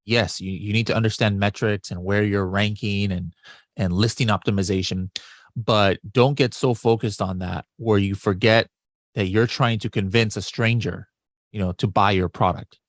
yes, you need to understand metrics and where you're ranking and listing optimization, but don't get so focused on that where you forget that you're trying to convince a stranger, to buy your product.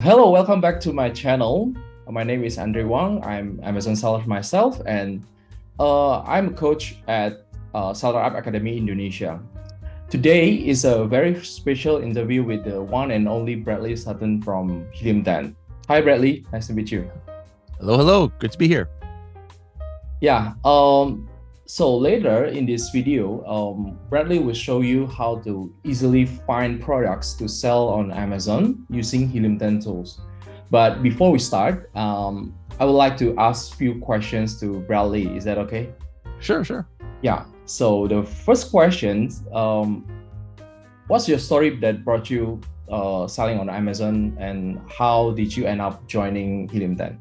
Hello, welcome back to my channel. My name is Andry Wang. I'm Amazon seller myself, and I'm a coach at SellerUP Academy Indonesia. Today is a very special interview with the one and only Bradley Sutton from Helium10. Hi, Bradley. Nice to meet you. Hello. Good to be here. Yeah. So later in this video, Bradley will show you how to easily find products to sell on Amazon using Helium10 tools. But before we start, I would like to ask a few questions to Bradley. Is that okay? Sure. Yeah. So the first question, what's your story that brought you selling on Amazon, and how did you end up joining Helium10?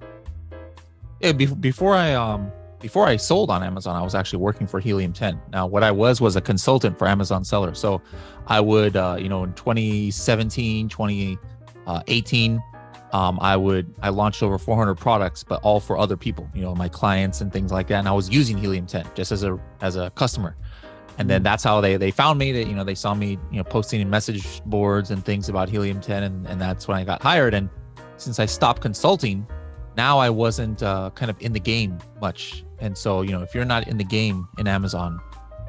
Yeah, before I sold on Amazon, I was actually working for Helium10. Now, what I was a consultant for Amazon sellers. So I would, in 2017, 2018, I launched over 400 products, but all for other people, my clients and things like that. And I was using Helium10 just as a customer. And then that's how they found me. That, they saw me, posting in message boards and things about Helium10. And that's when I got hired. And since I stopped consulting, now I wasn't kind of in the game much. And so, if you're not in the game in Amazon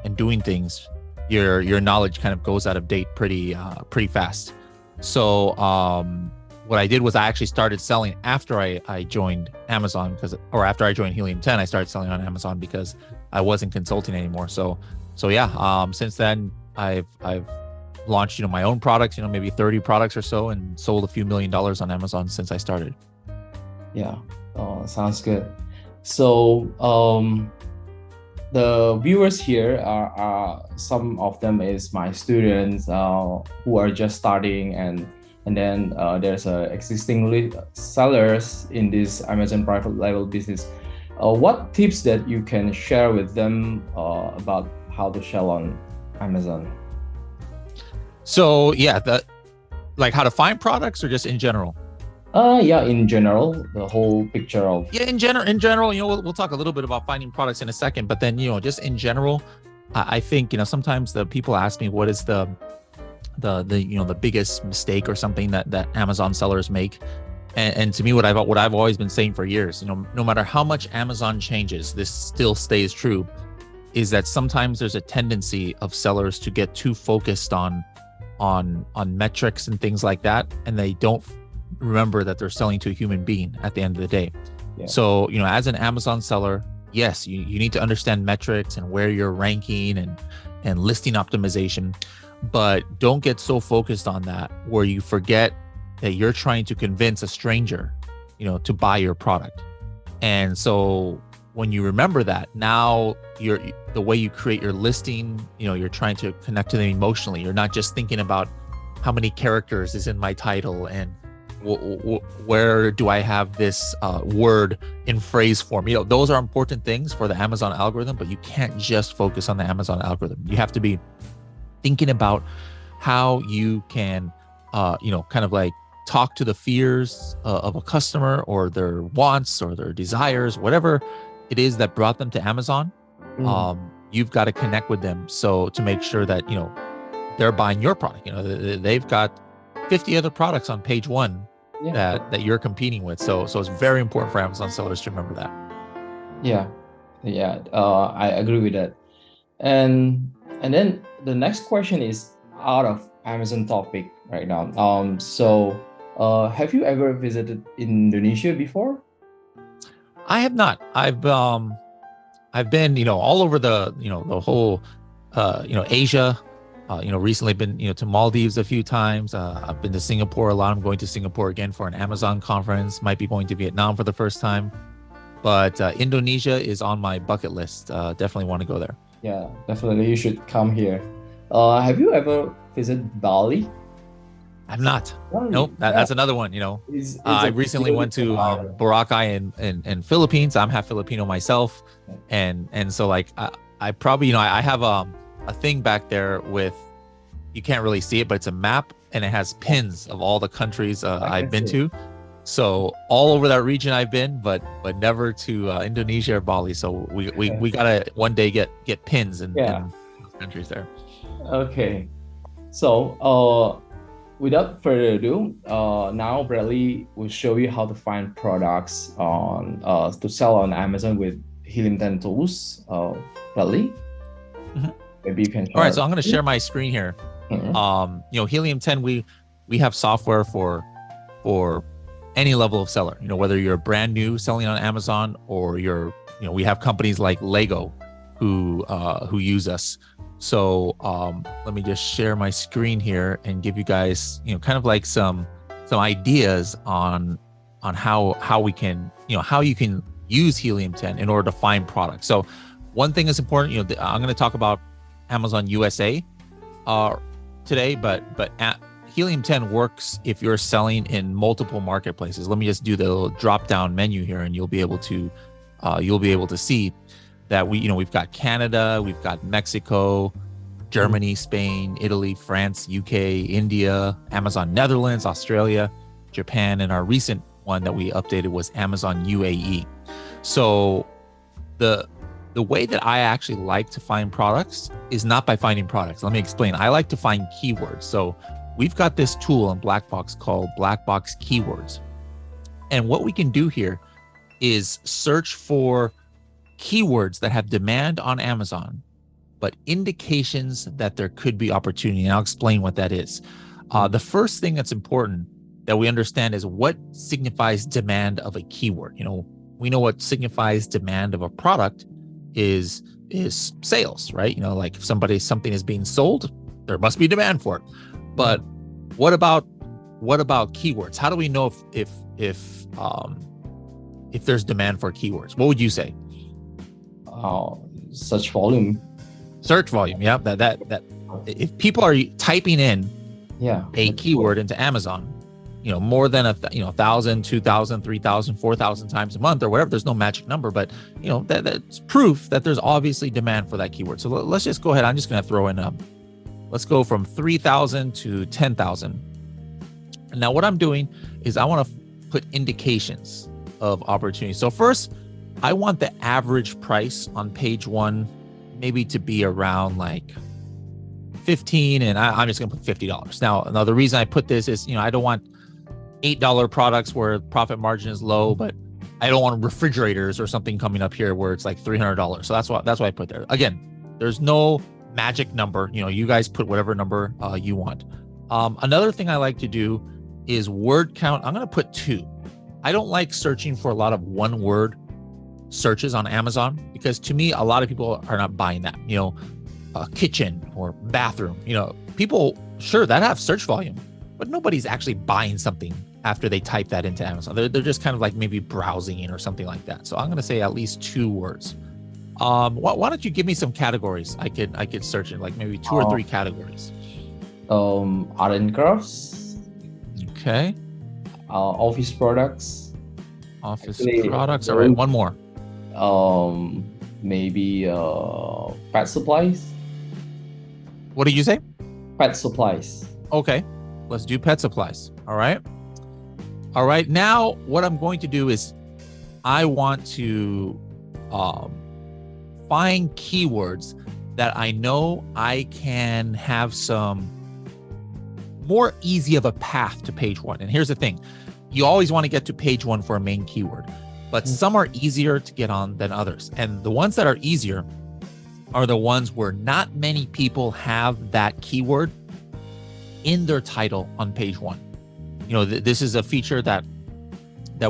and doing things, your knowledge kind of goes out of date pretty fast. So what I did was I actually started selling after I joined Amazon, after I joined Helium10, I started selling on Amazon because I wasn't consulting anymore. So yeah, since then I've launched, my own products, maybe 30 products or so, and sold a few $1 million on Amazon since I started. Yeah, sounds good. So the viewers here are some of them is my students who are just starting, and then there's existing sellers in this Amazon private label business. What tips that you can share with them about how to sell on Amazon? So yeah, like how to find products, or just in general? Yeah, in general, the whole picture of. Yeah, in general, we'll talk a little bit about finding products in a second, but then, just in general, I think, sometimes the people ask me what is the biggest mistake or something that Amazon sellers make. And to me, what I've always been saying for years, no matter how much Amazon changes, this still stays true, is that sometimes there's a tendency of sellers to get too focused on metrics and things like that, and they don't remember that they're selling to a human being at the end of the day. Yeah. So, as an Amazon seller, yes, you need to understand metrics and where you're ranking and listing optimization, but don't get so focused on that where you forget that you're trying to convince a stranger, to buy your product. And so when you remember that, now the way you create your listing, you're trying to connect to them emotionally. You're not just thinking about how many characters is in my title and where do I have this word in phrase form. Those are important things for the Amazon algorithm, but you can't just focus on the Amazon algorithm. You have to be thinking about how you can, kind of like talk to the fears of a customer, or their wants or their desires, whatever it is that brought them to Amazon. You've got to connect with them to make sure that, they're buying your product. They've got 50 other products on page one that you're competing with. So it's very important for Amazon sellers to remember that. Yeah. I agree with that. And then the next question is out of Amazon topic right now. So have you ever visited Indonesia before? I have not. I've been, all over the whole, Asia. Recently been, to Maldives a few times. I've been to Singapore a lot. I'm going to Singapore again for an Amazon conference. Might be going to Vietnam for the first time. But Indonesia is on my bucket list. Definitely want to go there. Yeah, definitely. You should come here. Have you ever visited Bali? I'm not. Oh, Nope. yeah. That's another one. It's I a recently went to environment. Boracay in Philippines. I'm half Filipino myself, and so like I probably I have a thing back there with, you can't really see it, but it's a map and it has pins of all the countries I've been to. So all over that region I've been, but never to Indonesia or Bali. So we gotta one day get pins in those countries there. Okay. So without further ado, now Bradley will show you how to find products on to sell on Amazon with Helium10 tools. Bradley, maybe you can share. All right, so I'm going to share my screen here. Helium10, we have software for any level of seller. Whether you're brand new selling on Amazon, or we have companies like Lego who use us. So let me just share my screen here and give you guys, kind of like some ideas on how we can, how you can use Helium10 in order to find products. So one thing is important, I'm going to talk about Amazon USA today, but Helium10 works if you're selling in multiple marketplaces. Let me just do the little drop down menu here, and you'll be able to see that we've got Canada, we've got Mexico, Germany, Spain, Italy, France, UK, India, Amazon Netherlands, Australia, Japan, and our recent one that we updated was Amazon UAE. So the way that I actually like to find products is not by finding products. Let me explain. I like to find keywords. So we've got this tool in Blackbox called Blackbox Keywords. And what we can do here is search for keywords that have demand on Amazon, but indications that there could be opportunity. And I'll explain what that is. The first thing that's important that we understand is what signifies demand of a keyword. We know what signifies demand of a product is sales, right? Like if something is being sold, there must be demand for it. But what about keywords? How do we know if there's demand for keywords? What would you say? Search volume. Search volume. Yeah. That if people are typing in a keyword into Amazon, more than 1,000, 2,000, 3,000, 4,000 times a month or whatever, there's no magic number, but that's proof that there's obviously demand for that keyword. So let's just go ahead. I'm just going to throw in let's go from 3,000 to 10,000. And now what I'm doing is I want to put indications of opportunity. So first, I want the average price on page one maybe to be around like 15, and I'm just going to put $50. Now, the reason I put this is, I don't want $8 products where profit margin is low, but I don't want refrigerators or something coming up here where it's like $300. So that's why I put there. Again, there's no magic number. You guys put whatever number you want. Another thing I like to do is word count. I'm going to put 2. I don't like searching for a lot of one word searches on Amazon, because to me, a lot of people are not buying that, kitchen or bathroom, people, sure, that have search volume, but nobody's actually buying something after they type that into Amazon. They're just kind of like maybe browsing or something like that. So I'm going to say at least 2 words. Why don't you give me some categories I could search in, like maybe 2 or 3 categories. Art and crafts. Okay. Office products. Office products. All right, one more. Maybe pet supplies. What did you say? Pet supplies. Okay, let's do pet supplies. All right. Now what I'm going to do is I want to find keywords that I know I can have some more easy of a path to page one. And here's the thing. You always want to get to page one for a main keyword, but some are easier to get on than others. And the ones that are easier are the ones where not many people have that keyword in their title on page one. This is a feature that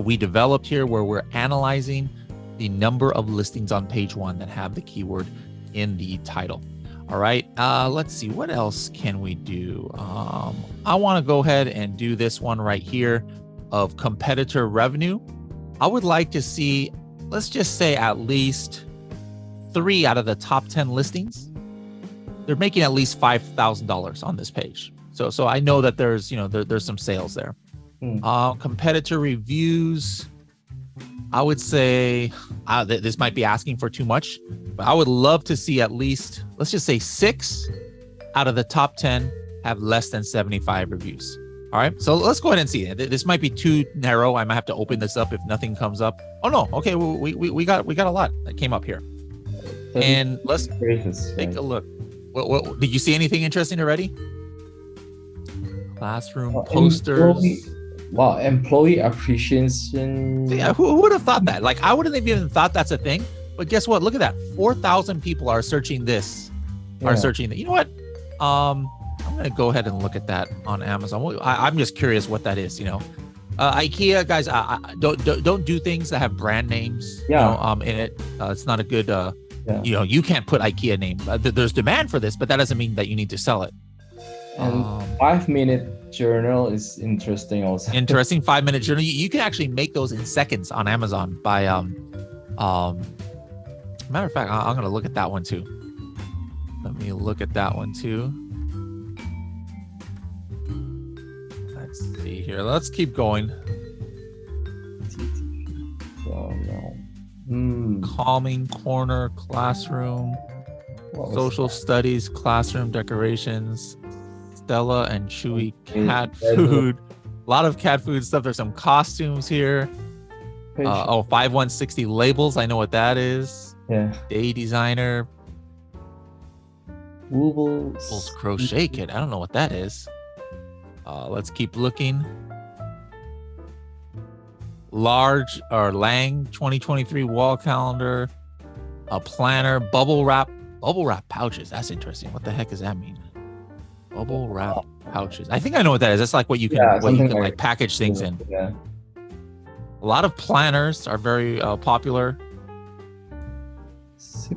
we developed here, where we're analyzing the number of listings on page one that have the keyword in the title. All right, let's see, what else can we do? I want to go ahead and do this one right here of competitor revenue. I would like to see, let's just say at least 3 out of the top 10 listings, they're making at least $5,000 on this page. So I know that there's, there's some sales there. Competitor reviews, I would say this might be asking for too much, but I would love to see at least, let's just say 6 out of the top 10 have less than 75 reviews. All right, so let's go ahead and see. This might be too narrow. I might have to open this up if nothing comes up. Oh no, okay, we got a lot that came up here. And let's take a look. What did you see anything interesting already? Classroom posters. Employee appreciation. Yeah, who would have thought that? Like, I wouldn't have even thought that's a thing. But guess what? Look at that. 4,000 people are searching this. Are searching that. You know what? I'm gonna go ahead and look at that on Amazon. I'm just curious what that is. IKEA guys, don't do things that have brand names. In it. It's not a good. You can't put IKEA name. There's demand for this, but that doesn't mean that you need to sell it. And 5-minute journal is interesting also. Interesting 5-minute journal. You can actually make those in seconds on Amazon by matter of fact, I'm gonna look at that one too. Let me look at that one too. Let's see here. Let's keep going. Calming corner, classroom, social studies, classroom decorations, Stella and Chewy cat food. A lot of cat food stuff. There's some costumes here. 5160 labels. I know what that is. Yeah. Day designer. Woobles. Crochet kit. I don't know what that is. Let's keep looking. Large or Lang 2023 wall calendar. A planner. Bubble wrap pouches. That's interesting. What the heck does that mean? Bubble wrap pouches. I think I know what that is. That's like what you can like package things in. Yeah. A lot of planners are very popular.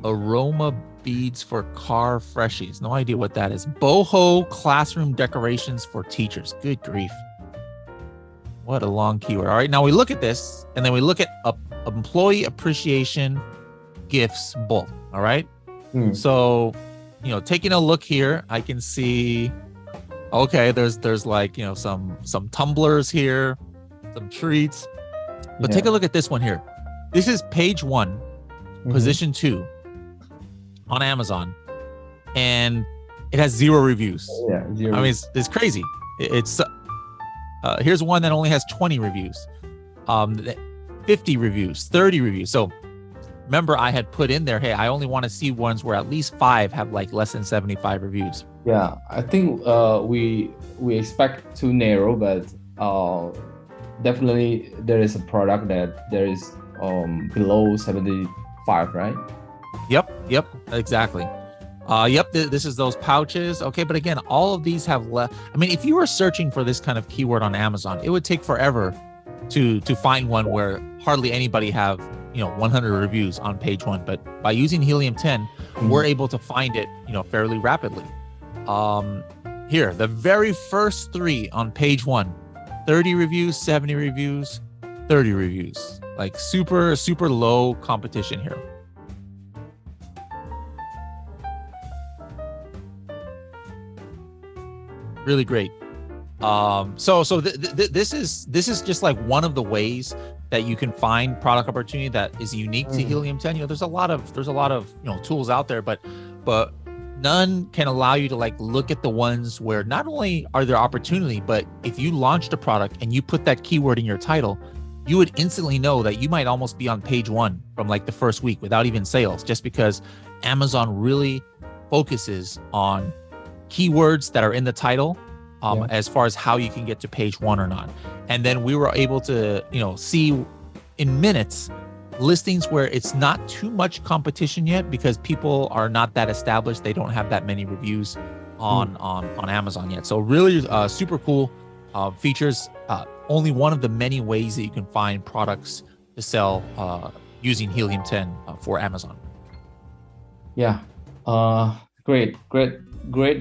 Aroma beads for car freshies. No idea what that is. Boho classroom decorations for teachers. Good grief. What a long keyword. All right, now we look at this, and then we look at employee appreciation gifts bulk. All right. So, taking a look here, I can see, okay, there's like, some tumblers here, some treats. But take a look at this one here. This is page 1, position 2 on Amazon, and it has 0 reviews. Yeah, 0. I mean, it's crazy. It's here's one that only has 20 reviews, 50 reviews, 30 reviews. So remember, I had put in there, hey, I only want to see ones where at least 5 have like less than 75 reviews. Yeah, I think we expect too narrow, but definitely there is a product that there is below 75, right? Yep, exactly. This is those pouches. Okay, but again, all of these have left. I mean, if you were searching for this kind of keyword on Amazon, it would take forever to find one where hardly anybody have 100 reviews on page 1. But by using Helium10, we're able to find it fairly rapidly. Here, the very first 3 on page 1, 30 reviews, 70 reviews, 30 reviews. Like super low competition here. Really great. This is just like one of the ways that you can find product opportunity that is unique to Helium10. There's a lot of tools out there, but none can allow you to like look at the ones where not only are there opportunity, but if you launched a product and you put that keyword in your title, you would instantly know that you might almost be on page 1 from like the first week without even sales, just because Amazon really focuses on keywords that are in the title as far as how you can get to page 1 or not. And then we were able to see in minutes listings where it's not too much competition yet because people are not that established. They don't have that many reviews on Amazon yet. So really super cool features. Only one of the many ways that you can find products to sell using Helium10 for Amazon. Yeah, great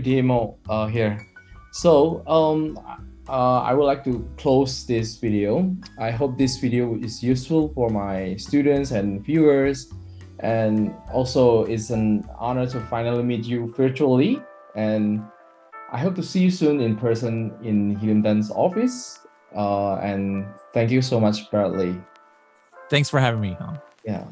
demo here. So I would like to close this video. I hope this video is useful for my students and viewers, and also it's an honor to finally meet you virtually. And I hope to see you soon in person in Helium10's office. And thank you so much, Bradley. Thanks for having me. Yeah.